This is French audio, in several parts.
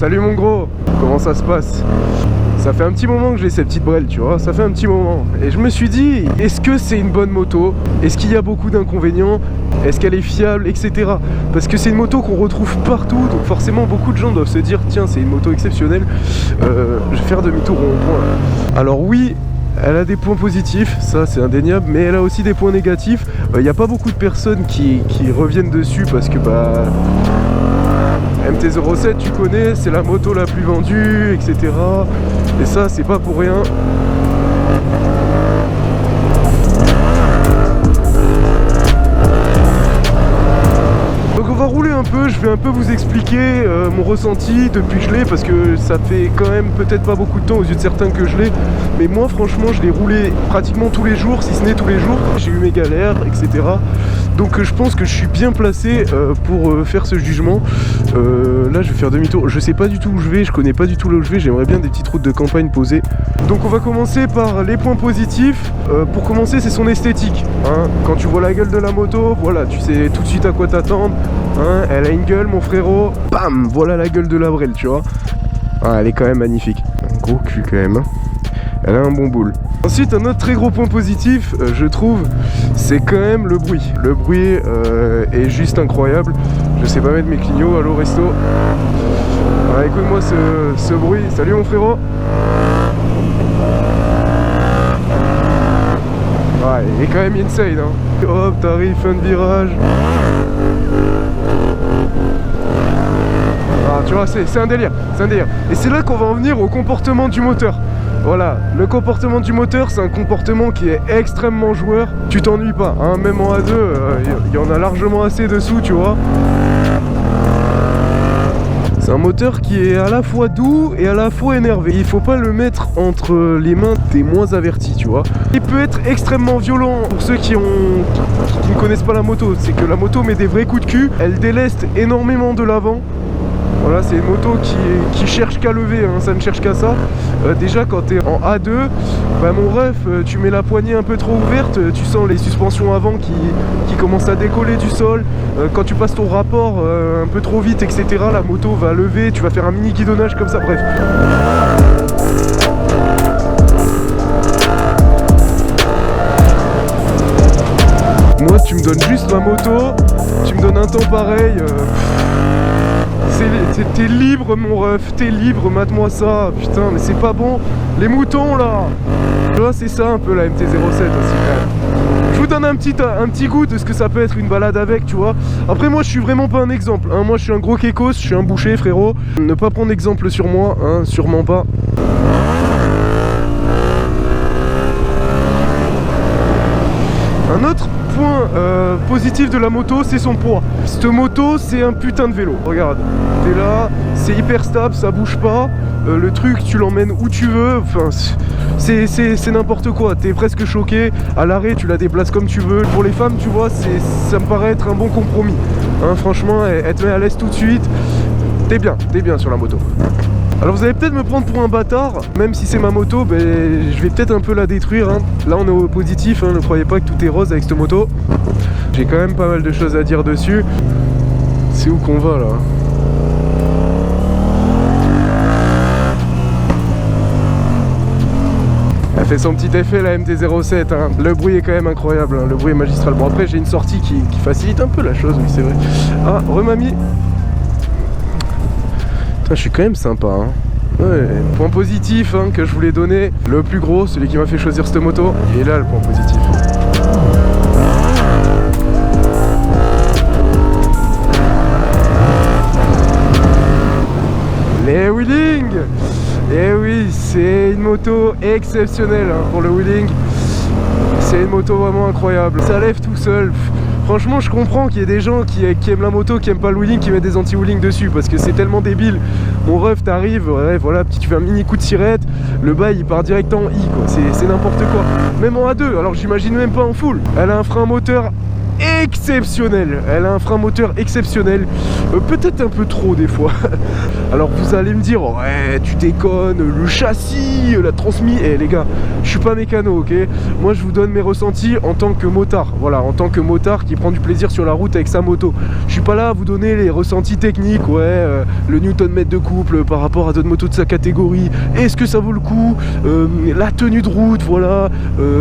Salut mon gros, comment ça se passe? Ça fait un petit moment que j'ai ces petites brelles, tu vois, ça fait un petit moment. Et je me suis dit, est-ce que c'est une bonne moto? Est-ce qu'il y a beaucoup d'inconvénients? Est-ce qu'elle est fiable, etc. Parce que c'est une moto qu'on retrouve partout, donc forcément beaucoup de gens doivent se dire, tiens, c'est une moto exceptionnelle, je vais faire demi-tour au rond-point. Alors oui, elle a des points positifs, ça c'est indéniable, mais elle a aussi des points négatifs. Il n'y a pas beaucoup de personnes qui reviennent dessus parce que MT-07 tu connais, c'est la moto la plus vendue, etc. Et ça c'est pas pour rien. Donc on va rouler un peu, je vais un peu vous expliquer mon ressenti depuis que je l'ai, parce que ça fait quand même peut-être pas beaucoup de temps aux yeux de certains que je l'ai, mais moi franchement je l'ai roulé pratiquement tous les jours, si ce n'est tous les jours. J'ai eu mes galères, etc. Donc je pense que je suis bien placé pour faire ce jugement. Là je vais faire demi-tour, je sais pas du tout où je vais, je connais pas du tout là où je vais, j'aimerais bien des petites routes de campagne posées. Donc on va commencer par les points positifs. Pour commencer, c'est son esthétique, hein. Quand tu vois la gueule de la moto, voilà, tu sais tout de suite à quoi t'attendre, hein. Elle a une gueule mon frérot, bam, voilà la gueule de la brelle, tu vois. Ah, elle est quand même magnifique, un gros cul quand même, hein. Elle a un bon boule. Ensuite, un autre très gros point positif, je trouve, c'est quand même le bruit. Le bruit est juste incroyable. Je sais pas mettre mes clignots, allô resto. Ah, écoute-moi ce bruit. Salut mon frérot. Ouais, il est quand même insane, hein. Hop, t'arrives, fin de virage. Ah, tu vois, c'est un délire, c'est un délire. Et c'est là qu'on va en venir au comportement du moteur. Voilà, le comportement du moteur, c'est un comportement qui est extrêmement joueur. Tu t'ennuies pas, hein, même en A2, il y en a largement assez dessous, tu vois. C'est un moteur qui est à la fois doux et à la fois énervé. Il faut pas le mettre entre les mains des moins avertis, tu vois. Il peut être extrêmement violent pour ceux qui ne connaissent pas la moto. C'est que la moto met des vrais coups de cul. Elle déleste énormément de l'avant. Voilà, c'est une moto qui cherche qu'à lever, hein, ça ne cherche qu'à ça. Déjà quand tu es en A2, bah mon ref, tu mets la poignée un peu trop ouverte, tu sens les suspensions avant qui commencent à décoller du sol. Quand tu passes ton rapport un peu trop vite, etc., la moto va lever, tu vas faire un mini guidonnage comme ça, bref. Moi, tu me donnes juste ma moto, tu me donnes un temps pareil. T'es libre mon ref, t'es libre, mate-moi ça, putain, mais c'est pas bon. Les moutons là. Tu vois, c'est ça un peu la MT-07 aussi quand même. Je vous donne un petit goût de ce que ça peut être une balade avec, tu vois. Après moi je suis vraiment pas un exemple, hein. Moi je suis un gros kékos, je suis un boucher frérot. Ne pas prendre exemple sur moi, hein, sûrement pas. Un autre point positif de la moto, c'est son poids. Cette moto, c'est un putain de vélo. Regarde, t'es là, c'est hyper stable, ça bouge pas. Le truc, tu l'emmènes où tu veux. Enfin, c'est n'importe quoi. T'es presque choqué. À l'arrêt, tu la déplaces comme tu veux. Pour les femmes, tu vois, ça me paraît être un bon compromis. Hein, franchement, elle te met à l'aise tout de suite. T'es bien sur la moto. Alors vous allez peut-être me prendre pour un bâtard, même si c'est ma moto, ben, je vais peut-être un peu la détruire, hein. Là on est au positif, hein. Ne croyez pas que tout est rose avec cette moto. J'ai quand même pas mal de choses à dire dessus. C'est où qu'on va là? Elle fait son petit effet la MT-07, hein. Le bruit est quand même incroyable, hein. Le bruit est magistral. Bon après j'ai une sortie qui facilite un peu la chose, oui c'est vrai. Ah, remamie. Putain, je suis quand même sympa, hein. Ouais, point positif, hein, que je voulais donner. Le plus gros, celui qui m'a fait choisir cette moto. Il est là le point positif. Les wheelings. Et oui, c'est une moto exceptionnelle, hein, pour le wheeling. C'est une moto vraiment incroyable. Ça lève tout seul. Franchement, je comprends qu'il y ait des gens qui aiment la moto, qui aiment pas le wheeling, qui mettent des anti-wheeling dessus, parce que c'est tellement débile. Mon ref, t'arrives, ouais, voilà, tu fais un mini coup de sirette, le bail il part direct en I, quoi. C'est n'importe quoi. Même en A2, alors j'imagine même pas en full. Elle a un frein moteur exceptionnel. Elle a un frein moteur exceptionnel, peut-être un peu trop des fois. Alors vous allez me dire, ouais tu déconnes, le châssis, la transmission. Eh les gars, je suis pas mécano, ok. Moi je vous donne mes ressentis en tant que motard. Voilà, en tant que motard qui prend du plaisir sur la route avec sa moto. Je suis pas là à vous donner les ressentis techniques, ouais, le newton-mètre de couple par rapport à d'autres motos de sa catégorie. Est-ce que ça vaut le coup, la tenue de route, voilà,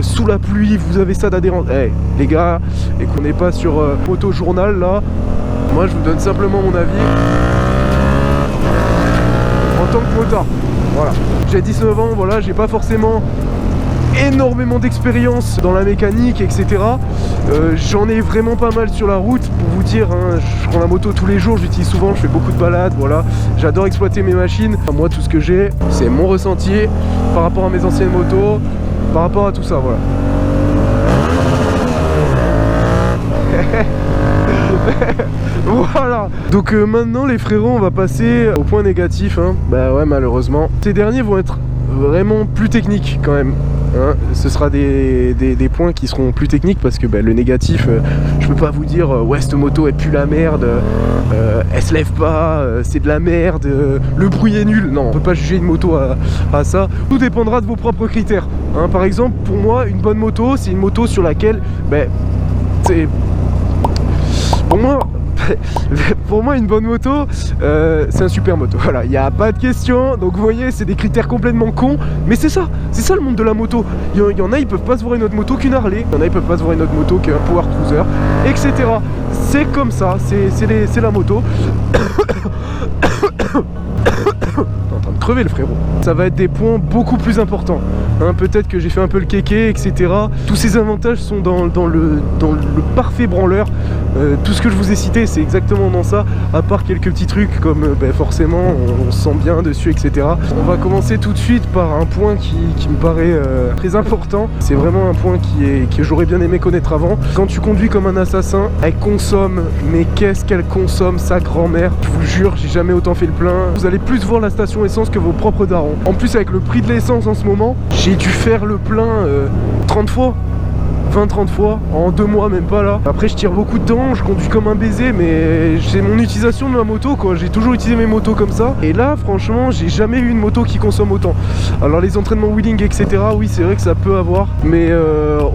sous la pluie, vous avez ça d'adhérence. Eh les gars, et qu'on n'est pas sur Moto Journal là, moi je vous donne simplement mon avis en tant que motard. Voilà, j'ai 19 ans, voilà, j'ai pas forcément énormément d'expérience dans la mécanique, etc. J'en ai vraiment pas mal sur la route, pour vous dire, hein, je prends la moto tous les jours, j'utilise souvent, je fais beaucoup de balades, voilà. J'adore exploiter mes machines. Moi, tout ce que j'ai, c'est mon ressenti par rapport à mes anciennes motos, par rapport à tout ça, voilà. Voilà. Donc maintenant les frérots, on va passer au point négatif, hein. Bah ouais, malheureusement ces derniers vont être vraiment plus techniques quand même, hein. Ce sera des points qui seront plus techniques parce que bah, le négatif, je peux pas vous dire ouais cette moto elle pue la merde, elle se lève pas, c'est de la merde, le bruit est nul. Non, on peut pas juger une moto à ça. Tout dépendra de vos propres critères, hein. Par exemple pour moi une bonne moto c'est une moto sur laquelle bah, c'est pour moi, une bonne moto, c'est un super moto. Voilà, il n'y a pas de question. Donc, vous voyez, c'est des critères complètement cons. Mais c'est ça le monde de la moto. Il y en a, ils peuvent pas se voir une autre moto qu'une Harley. Il y en a, ils peuvent pas se voir une autre moto qu'un Power Cruiser, etc. C'est comme ça, c'est la moto. En train de crever le frérot. Ça va être des points beaucoup plus importants, hein, peut-être que j'ai fait un peu le kéké, etc. Tous ces avantages sont dans le parfait branleur. Tout ce que je vous ai cité c'est exactement dans ça, à part quelques petits trucs comme forcément on se sent bien dessus, etc. On va commencer tout de suite par un point qui me paraît très important. C'est vraiment un point que j'aurais bien aimé connaître avant. Quand tu conduis comme un assassin, elle consomme, mais qu'est-ce qu'elle consomme, sa grand-mère. Je vous jure, j'ai jamais autant fait le plein. Vous allez plus voir la station essence que vos propres darons. En plus avec le prix de l'essence en ce moment, j'ai dû faire le plein 30 fois. 20-30 fois en 2 mois, même pas là. Après je tire beaucoup de temps, je conduis comme un baiser, mais c'est mon utilisation de ma moto quoi. J'ai toujours utilisé mes motos comme ça. Et là franchement j'ai jamais eu une moto qui consomme autant. Alors les entraînements wheeling etc, oui c'est vrai que ça peut avoir, mais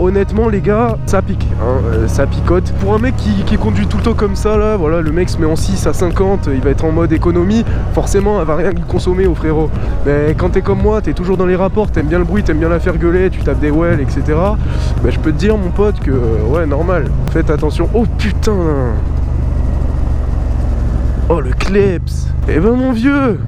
honnêtement les gars ça pique, hein, ça picote. Pour un mec qui conduit tout le temps comme ça là, voilà, le mec se met en 6 à 50, il va être en mode économie, forcément elle va rien lui consommer au frérot. Mais quand t'es comme moi, t'es toujours dans les rapports, t'aimes bien le bruit, t'aimes bien la faire gueuler, tu tapes des wells etc, bah, je peux te dire mon pote que ouais normal, faites attention. Oh putain, oh le kleps. Eh ben mon vieux.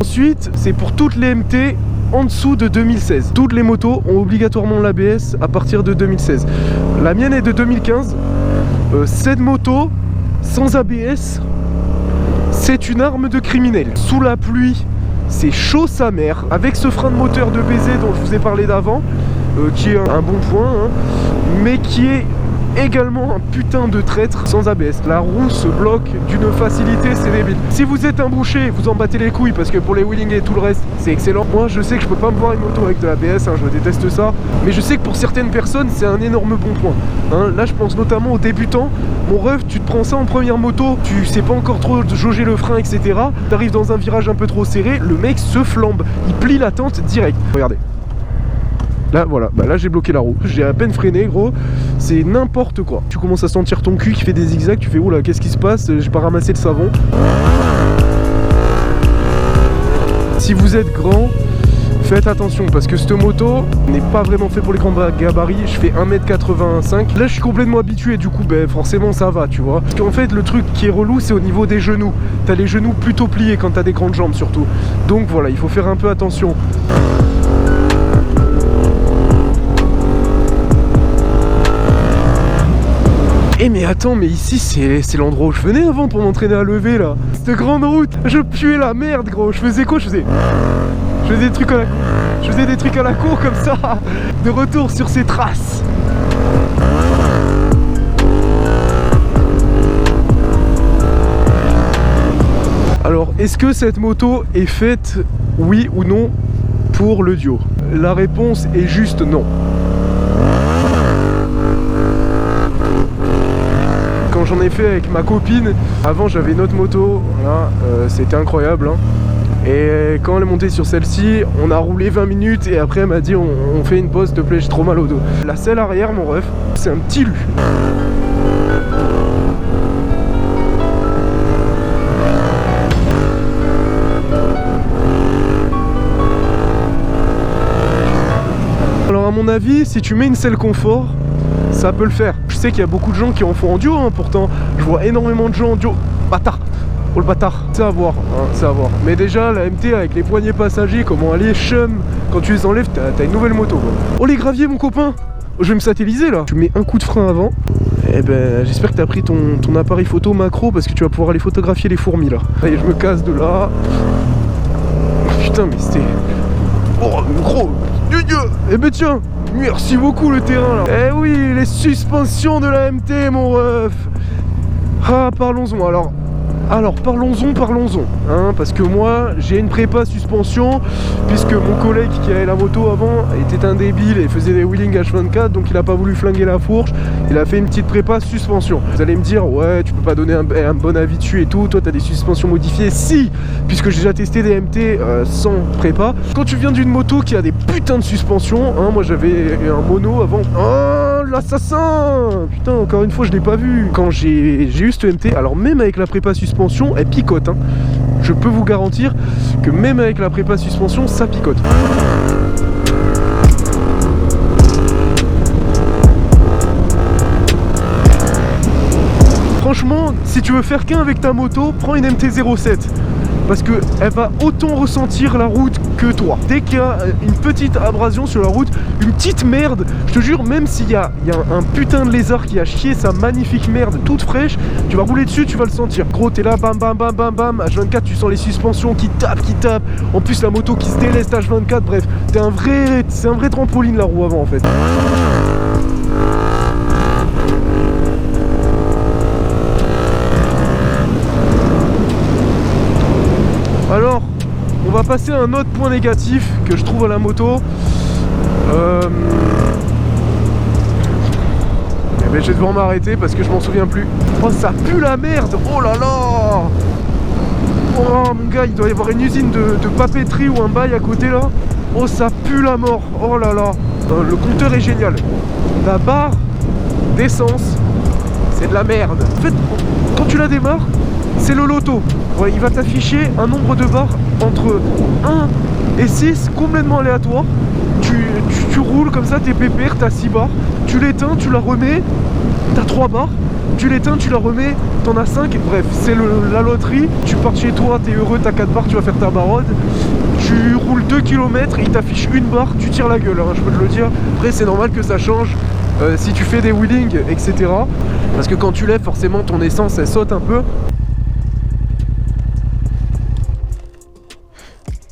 Ensuite c'est pour toutes les MT en dessous de 2016. Toutes les motos ont obligatoirement l'ABS à partir de 2016. La mienne est de 2015. Cette moto sans ABS, c'est une arme de criminel. Sous la pluie, c'est chaud sa mère. Avec ce frein de moteur de baiser dont je vous ai parlé d'avant, qui est un bon point, hein, mais qui est également un putain de traître sans ABS. La roue se bloque d'une facilité, c'est débile. Si vous êtes un boucher, vous en battez les couilles parce que pour les wheeling et tout le reste, c'est excellent. Moi, je sais que je peux pas me voir une moto avec de l'ABS, hein, je déteste ça. Mais je sais que pour certaines personnes, c'est un énorme bon point. Hein. Là, je pense notamment aux débutants. Mon ref, tu te prends ça en première moto, tu sais pas encore trop jauger le frein, etc. T'arrives dans un virage un peu trop serré, le mec se flambe. Il plie la tente direct. Regardez. Là voilà, bah là j'ai bloqué la roue, j'ai à peine freiné gros, c'est n'importe quoi. Tu commences à sentir ton cul qui fait des zigzags, tu fais oula qu'est-ce qui se passe, j'ai pas ramassé le savon. Si vous êtes grand, faites attention parce que cette moto n'est pas vraiment fait pour les grands gabarits. Je fais 1m85. Là je suis complètement habitué, du coup ben, forcément ça va tu vois. Parce qu'en fait le truc qui est relou c'est au niveau des genoux. T'as les genoux plutôt pliés quand t'as des grandes jambes surtout. Donc voilà, il faut faire un peu attention. Eh mais attends, mais ici c'est l'endroit où je venais avant pour m'entraîner à lever là. Cette grande route, je puais la merde gros. Je faisais quoi? Je faisais des trucs à la cour. Je faisais des trucs à la cour comme ça. De retour sur ces traces. Alors, est-ce que cette moto est faite, oui ou non, pour le duo? La réponse est juste non. j'en ai fait avec ma copine. Avant j'avais une autre moto, voilà, c'était incroyable, hein. Et quand elle est montée sur celle-ci, on a roulé 20 minutes et après elle m'a dit on fait une pause, s'il te plaît, j'ai trop mal au dos. La selle arrière, mon ref, c'est un petit lu. Alors à mon avis, si tu mets une selle confort, ça peut le faire. Je sais qu'il y a beaucoup de gens qui en font en duo, hein, pourtant. Je vois énormément de gens en duo. Bâtard! Oh le bâtard! C'est à voir, hein, c'est à voir. Mais déjà, la MT avec les poignées passagers, comment aller chum, quand tu les enlèves, t'as une nouvelle moto, quoi. Oh les graviers, mon copain! Je vais me satelliser là. Tu mets un coup de frein avant. Eh ben, j'espère que t'as pris ton appareil photo macro parce que tu vas pouvoir aller photographier les fourmis là. Allez, je me casse de là. Putain, mais c'était... Oh, gros! Eh ben tiens, merci beaucoup le terrain là. Eh oui, les suspensions de la MT, mon ref. Ah, parlons-en alors parlons-en, hein, parce que moi j'ai une prépa suspension, puisque mon collègue qui avait la moto avant était un débile et faisait des wheelings H24, donc il a pas voulu flinguer la fourche, il a fait une petite prépa suspension. Vous allez me dire, ouais, tu peux pas donner un bon avis dessus et tout, toi t'as des suspensions modifiées. Si, puisque j'ai déjà testé des MT sans prépa. Quand tu viens d'une moto qui a des putains de suspensions, hein, moi j'avais un mono avant. Oh, l'assassin! Putain, encore une fois, je l'ai pas vu. Quand j'ai eu ce MT, alors même avec la prépa suspension, elle picote, hein. Je peux vous garantir que même avec la prépa suspension, ça picote. Franchement, si tu veux faire qu'un avec ta moto, prends une MT-07. Parce qu'elle va autant ressentir la route que toi. Dès qu'il y a une petite abrasion sur la route, une petite merde, je te jure, même s'il y a un putain de lézard qui a chié sa magnifique merde toute fraîche, tu vas rouler dessus, tu vas le sentir. Gros, t'es là, bam bam bam bam bam, H24, tu sens les suspensions qui tapent. En plus, la moto qui se déleste H24, bref, c'est un vrai trampoline la roue avant en fait. Alors, on va passer à un autre point négatif que je trouve à la moto. Eh ben, je vais devoir m'arrêter parce que je m'en souviens plus. Oh, ça pue la merde! Oh là là! Oh mon gars, il doit y avoir une usine de papeterie ou un bail à côté là. Oh, ça pue la mort! Oh là là! Le compteur est génial. La barre d'essence, c'est de la merde. En fait, quand tu la démarres, c'est le loto. Ouais, il va t'afficher un nombre de barres entre 1 et 6 complètement aléatoire. Tu roules comme ça, t'es pépère, t'as 6 barres. Tu l'éteins, tu la remets, t'as 3 barres. Tu l'éteins, tu la remets, t'en as 5. Bref, c'est la loterie. Tu pars de chez toi, t'es heureux, t'as 4 barres, tu vas faire ta barode. Tu roules 2 km, il t'affiche une barre, tu tires la gueule, hein, je peux te le dire. Après, c'est normal que ça change si tu fais des wheelings, etc. Parce que quand tu lèves, forcément, ton essence, elle saute un peu.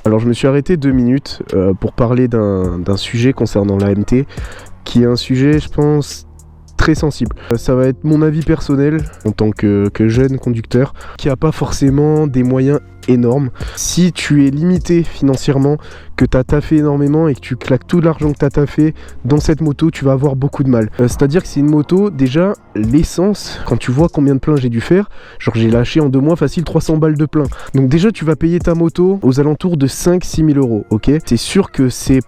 Alors je me suis arrêté 2 minutes pour parler d'un sujet concernant la MT, qui est un sujet, je pense, très sensible. Ça va être mon avis personnel en tant que jeune conducteur qui n'a pas forcément des moyens énormes. Si tu es limité financièrement, que tu as taffé énormément et que tu claques tout l'argent que tu as taffé dans cette moto, tu vas avoir beaucoup de mal. C'est-à-dire que c'est une moto, déjà, l'essence, quand tu vois combien de plein j'ai dû faire, genre j'ai lâché en 2 mois facile 300 balles de plein. Donc déjà, tu vas payer ta moto aux alentours de 5-6 000 euros, ok? C'est sûr que c'est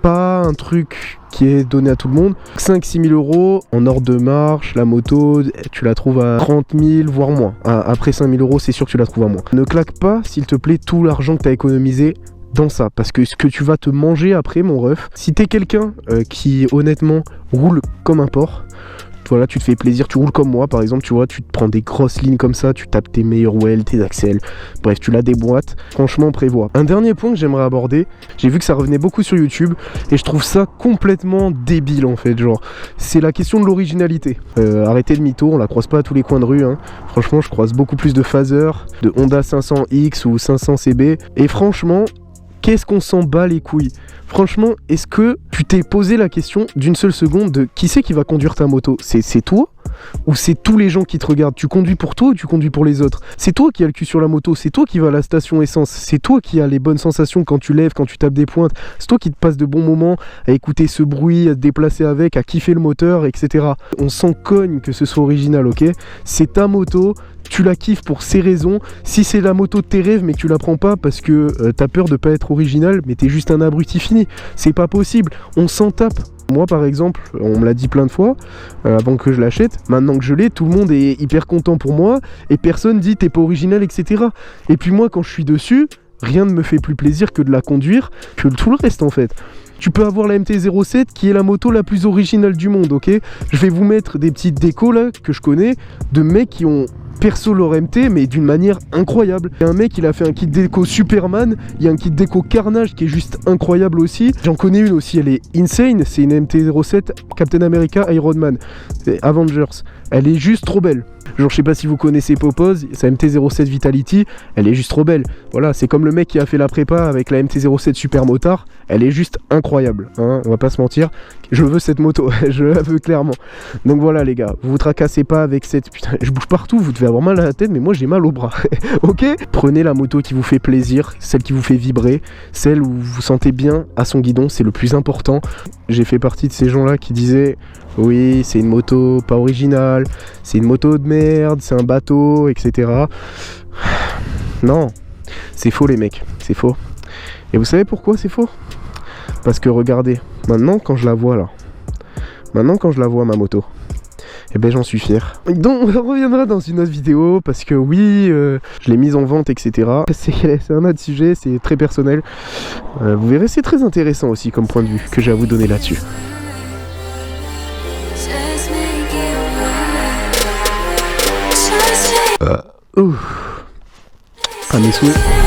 pas un truc qui est donné à tout le monde. 5-6 000 euros en hors de marche, la moto, tu la trouves à 30 000 voire moins. Après 5 000 euros, c'est sûr que tu la trouves à moins. Ne claque pas, s'il te plaît, tout l'argent que tu as économisé dans ça, parce que ce que tu vas te manger après, mon ref, si t'es quelqu'un qui honnêtement roule comme un porc, voilà, tu te fais plaisir, tu roules comme moi par exemple, tu vois, tu te prends des grosses lignes comme ça, tu tapes tes meilleurs wells, tes axels, bref, tu la déboîtes, franchement prévois. Un dernier point que j'aimerais aborder, j'ai vu que ça revenait beaucoup sur YouTube et je trouve ça complètement débile en fait, genre, c'est la question de l'originalité. Arrêtez le mytho, on la croise pas à tous les coins de rue, hein. Franchement, je croise beaucoup plus de Phaser, de Honda 500X ou 500 CB, et franchement, qu'est-ce qu'on s'en bat les couilles? Franchement, est-ce que tu t'es posé la question d'une seule seconde de qui c'est qui va conduire ta moto? C'est toi? où c'est tous les gens qui te regardent. Tu conduis pour toi ou tu conduis pour les autres? C'est toi qui as le cul sur la moto, c'est toi qui vas à la station essence, c'est toi qui as les bonnes sensations quand tu lèves, quand tu tapes des pointes, c'est toi qui te passes de bons moments à écouter ce bruit, à te déplacer avec, à kiffer le moteur, etc. On s'en cogne que ce soit original, ok? C'est ta moto, tu la kiffes pour ces raisons. Si c'est la moto de tes rêves mais que tu la prends pas parce que t'as peur de pas être original, mais t'es juste un abruti fini, c'est pas possible, on s'en tape. Moi par exemple, on me l'a dit plein de fois avant que je l'achète, maintenant que je l'ai, tout le monde est hyper content pour moi et personne dit t'es pas original, etc. Et puis moi quand je suis dessus, rien ne me fait plus plaisir que de la conduire que tout le reste en fait. Tu peux avoir la MT-07 qui est la moto la plus originale du monde, ok? Je vais vous mettre des petites décos là que je connais de mecs qui ont perso leur MT mais d'une manière incroyable. Il y a un mec, il a fait un kit déco Superman, il y a un kit déco Carnage qui est juste incroyable aussi. J'en connais une aussi, elle est insane, c'est une MT-07 Captain America Iron Man, c'est Avengers. Elle est juste trop belle. Genre je sais pas si vous connaissez Popoz, sa MT-07 Vitality, elle est juste trop belle. Voilà, c'est comme le mec qui a fait la prépa avec la MT-07 Super Motard, elle est juste incroyable, hein, on va pas se mentir. Je veux cette moto, je la veux clairement. Donc voilà les gars, vous vous tracassez pas avec cette... Putain, je bouge partout, vous devez avoir mal à la tête, mais moi j'ai mal au bras. Ok? Prenez la moto qui vous fait plaisir, celle qui vous fait vibrer, celle où vous vous sentez bien à son guidon, c'est le plus important. J'ai fait partie de ces gens-là qui disaient... Oui, c'est une moto pas originale, c'est une moto de merde, c'est un bateau, etc. Non, c'est faux les mecs, c'est faux. Et vous savez pourquoi c'est faux? Parce que regardez, maintenant quand je la vois là, ma moto, eh ben j'en suis fier. Donc on reviendra dans une autre vidéo parce que oui, je l'ai mise en vente, etc. C'est un autre sujet, c'est très personnel. Vous verrez, c'est très intéressant aussi comme point de vue que j'ai à vous donner là-dessus. Ah mes souhaits.